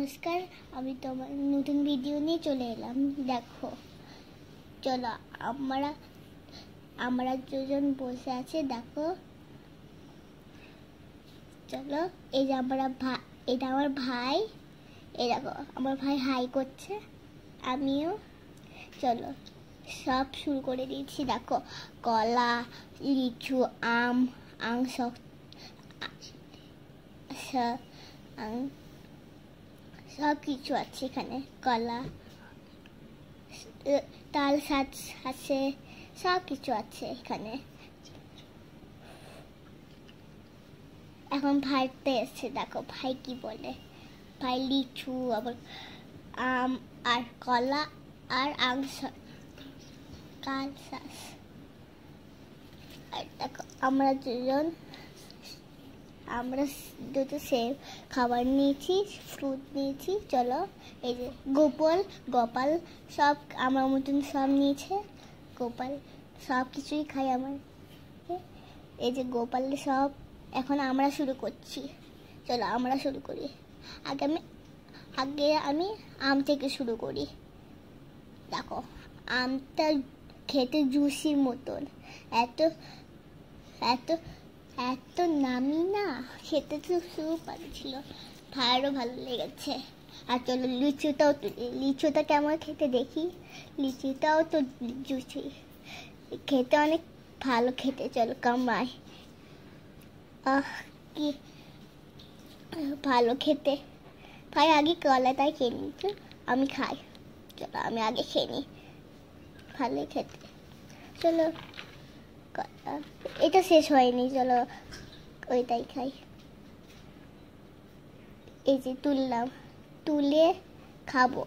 নমস্কার, আমি তোমার নতুন ভিডিও নিয়ে চলে এলাম। দেখো, চলো আমরা দুজন বসে আছে। দেখো, চলো, এই যে এটা আমার ভাই। এই দেখো, আমার ভাই হাই করছে, আমিও। চলো, সব শুরু করে দিয়েছি। দেখো, কলা, লিচু, আম সব সব কিছু আছে এখানে। কলা, তাল শাক আছে, সব কিছু আছে এখানে। এখন ভাইতে এসছে, দেখো ভাই কি বলে। ভাই লিচু, আবার আম আর কলা আর তাল শাক। আর দেখো, আমরা দুটো সেব খাবার নিয়েছি, ফ্রুট নিয়েছি। চলো, এই যে গোপাল সব আমার মতন সব নিয়েছে। গোপাল সব কিছুই খাই আমার। এই যে গোপাল সব। এখন আমরা শুরু করছি। চলো, আমরা শুরু করি। আগে আমি আম থেকে শুরু করি। দেখো, আমটা খেতে জুসির মতন, এত এত এত নামি না, খেতে তো সুপার ছিল, ভাইয়েরও ভালো লেগেছে। আর চলো, লিচুটাও তুলি। লিচুটা কেমন খেতে দেখি। লিচুটাও তো জুসি, খেতে অনেক ভালো খেতে। চলো, কামাই। কি ভালো খেতে। ভাই আগে কলাটাই খেয়ে নিচ্ছি, আমি খাই। চলো, আমি আগে খেয়ে নিই, ভালোই খেতে। চলো, এটা শেষ হয়নি, চলো ওইটাই খাই। এই যে তুলে খাবো।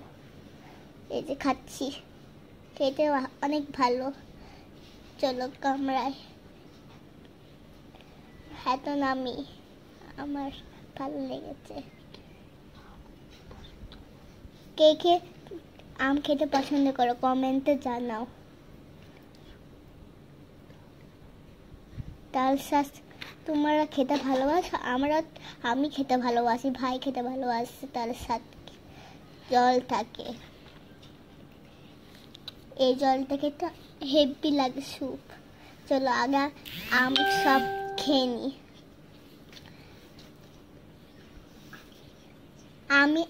এই যে খাচ্ছি, খেতে অনেক ভালো। চলো, কামড়াই। হ্যাঁ, তো নামি, আমার ভালো লেগেছে। কে কে আম খেতে পছন্দ করো কমেন্টে জানাও। তাল শাক তোমরা খেতে ভালোবাসো? আমি খেতে ভালোবাসি, ভাই খেতে ভালোবাসে। তাল শাক জল থাকে, এই জলটা খেতে হেভি লাগে, স্যুপ। চলো, আগে আম সব খেয়ে নি। আমি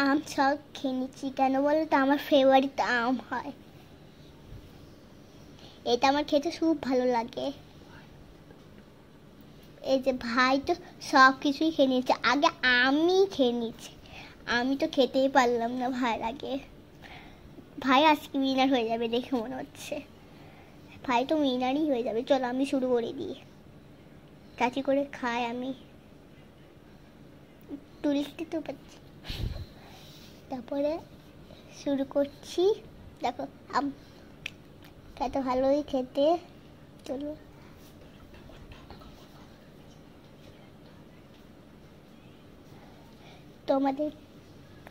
আম সব খেয়ে নিচ্ছি। কেন বলো তো, আমার ফেভারিট আম হয় এটা, আমার খেতে খুব ভালো লাগে। এই যে ভাই তো সব কিছুই খেয়ে নিয়েছে, আগে আমি খেয়ে নিচ্ছি। আমি তো খেতেই পারলাম না ভাইয়ের আগে। ভাই আজকে উইনার হয়ে যাবে দেখে মনে হচ্ছে। ভাই তো উইনারই হয়ে যাবে। চলো, আমি শুরু করে দিই। কাচি করে খাই আমি, তুলতে তো পারছি। তারপরে শুরু করছি। দেখো, আম খেতে ভালোই খেতে। চলো,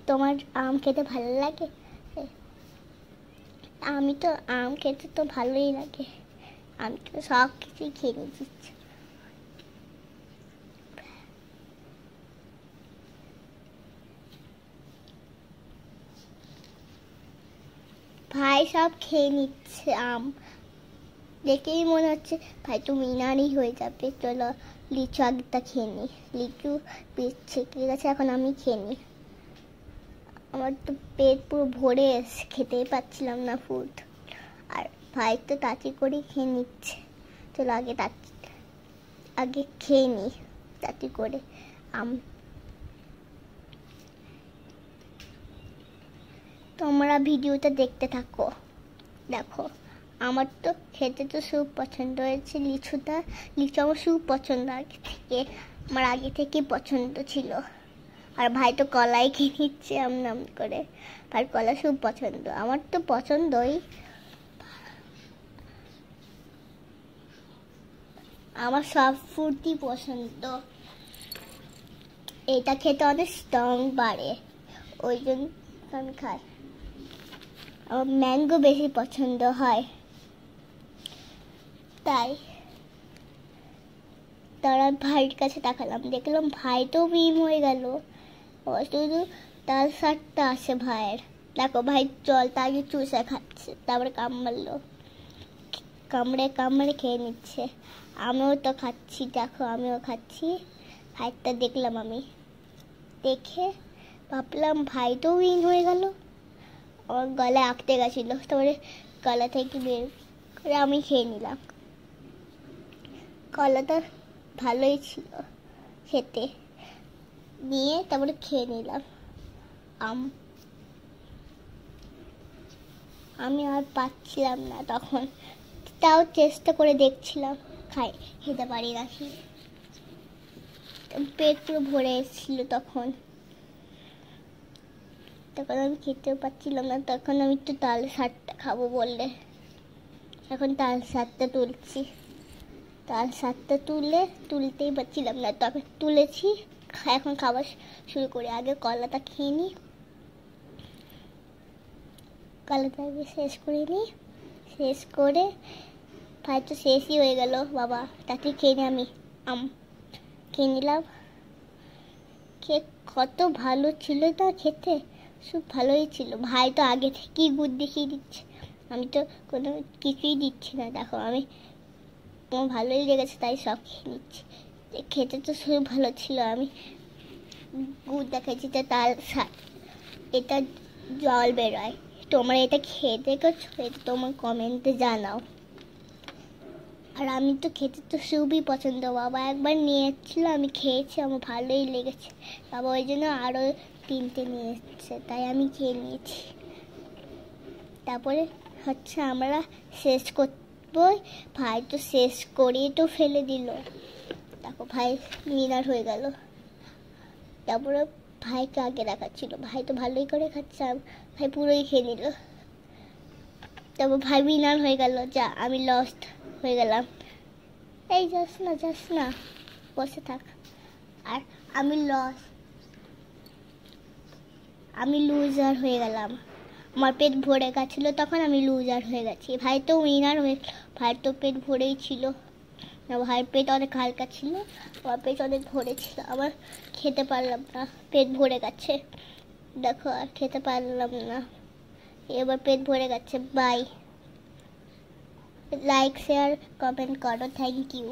তোমার আম খেতে ভালো লাগে? আমি তো আম খেতে তো ভালোই লাগে, আমি তো সব কিছুই খেয়ে নিচ্ছি। ভাই সব খেয়ে নিচ্ছে আম, দেখেই মনে হচ্ছে ভাই তো উইনারই হয়ে যাবে। চলো, লিচু আগেটা খেয়ে নি। লিচু ছেঁকে গেছে, এখন আমি খেয়ে নি। আমার তো পেট পুরো ভরে এসে, খেতেই পাচ্ছিলাম না ফুড। আর ভাই তো তাড়াতাড়ি করে খেয়ে নিচ্ছে। চলো, আগে খেয়ে নি তাড়াতাড়ি করে আম। তোমরা ভিডিওটা দেখতে থাকো। দেখো, আমার তো খেতে তো খুব পছন্দ হয়েছে লিচু আমার খুব পছন্দ, আমার আগে থেকে পছন্দ ছিল। আর ভাই তো কলাই খেয়ে নিচ্ছে নাম করে। ভাই কলা খুব পছন্দ, আমার তো পছন্দই। আমার সব ফ্রুটই পছন্দ। এটা খেতে অনেক স্ট্রং বাড়ে, ওই জন্য আমি খাই। আমার ম্যাঙ্গো বেশি পছন্দ হয়, তাই তারা ভাইয়ের কাছে তাকালাম, দেখলাম ভাই তো উইন হয়ে গেল। ও শুধু তাল শাকটা আছে ভাইয়ের। দেখো ভাই জলটা আগে চুষে খাচ্ছে, তারপরে কামড়ালো, কামড়ে কামড়ে খেয়ে নিচ্ছে। আমিও তো খাচ্ছি, দেখো আমিও খাচ্ছি। ভাইটা দেখলাম, আমি দেখে ভাবলাম ভাই তো উইন হয়ে গেল। আমার গলায় আঁকতে গেছিলো, তারপরে গলা থেকে বের করে আমি খেয়ে নিলাম। কলাটা ভালোই ছিল খেতে, নিয়ে তারপরে খেয়ে নিলাম। আমি আর পাচ্ছিলাম না তখন, তাও চেষ্টা করে দেখছিলাম খেতে পারি নাকি। পেট পুরো ভরে এসেছিল তখন আমি খেতেও পাচ্ছিলাম না। তখন আমি একটু তাল শাকটা খাবো বললে এখন তাল শাকটা তুলছি। তাল শাকটা তুলতেই পারছিলাম না, তবে তুলেছি। এখন খাবার শুরু করি। আগে কলাটা খেয়ে নিই, কলাটা আগে শেষ করে নিই। শেষ করে ভাই তো শেষই হয়ে গেল বাবা, তাকে খেয়ে নিই। আমি খেয়ে নিলাম। কত ভালো ছিল তা খেতে, খুব ভালোই ছিল। ভাই তো আগে থেকেই গুড় দেখিয়ে দিচ্ছে, আমি তো কোনো কিছুই দিচ্ছি না। দেখো আমি, আমার ভালোই লেগেছে তাই সব খেয়ে নিচ্ছি। খেতে তো খুব ভালো ছিল। আমি গুড় দেখাচ্ছি, তাল শাক, এটা জল বেরোয়। তোমরা এটা খেয়ে দেখেছো? এটা তোমার কমেন্টে জানাও। আর আমি তো খেতে তো খুবই পছন্দ। বাবা একবার নিয়ে এসেছিলো, আমি খেয়েছি, আমার ভালোই লেগেছে। বাবা ওই জন্য আরও 3টে নিয়ে এসছে, তাই আমি খেয়ে নিয়েছি। তারপরে হচ্ছে আমরা শেষ করবো। ভাই তো শেষ করেই তো ফেলে দিল। দেখো ভাই উইনার হয়ে গেল। তারপরে ভাইকে আগে দেখাচ্ছিল, ভাই তো ভালোই করে খাচ্ছে, ভাই পুরোই খেয়ে নিল। তারপর ভাই উইনার হয়ে গেল, যা আমি লস্ট হয়ে গেলাম। এই যাস না বসে থাক। আর আমি লুজার হয়ে গেলাম। আমার পেট ভরে গেছিলো তখন, আমি লুজার হয়ে গেছি। ভাই তো উইনার হয়ে, ভাইয়ের তো পেট ভরেই ছিল। ভাইয়ের পেট অনেক হালকা ছিল, আমার পেট অনেক ভরে ছিল। আবার খেতে পারলাম না, পেট ভরে গেছে। দেখো আর খেতে পারলাম না, এবার পেট ভরে গেছে। বাই, লাইক শেয়ার কমেন্ট করো, থ্যাংক ইউ।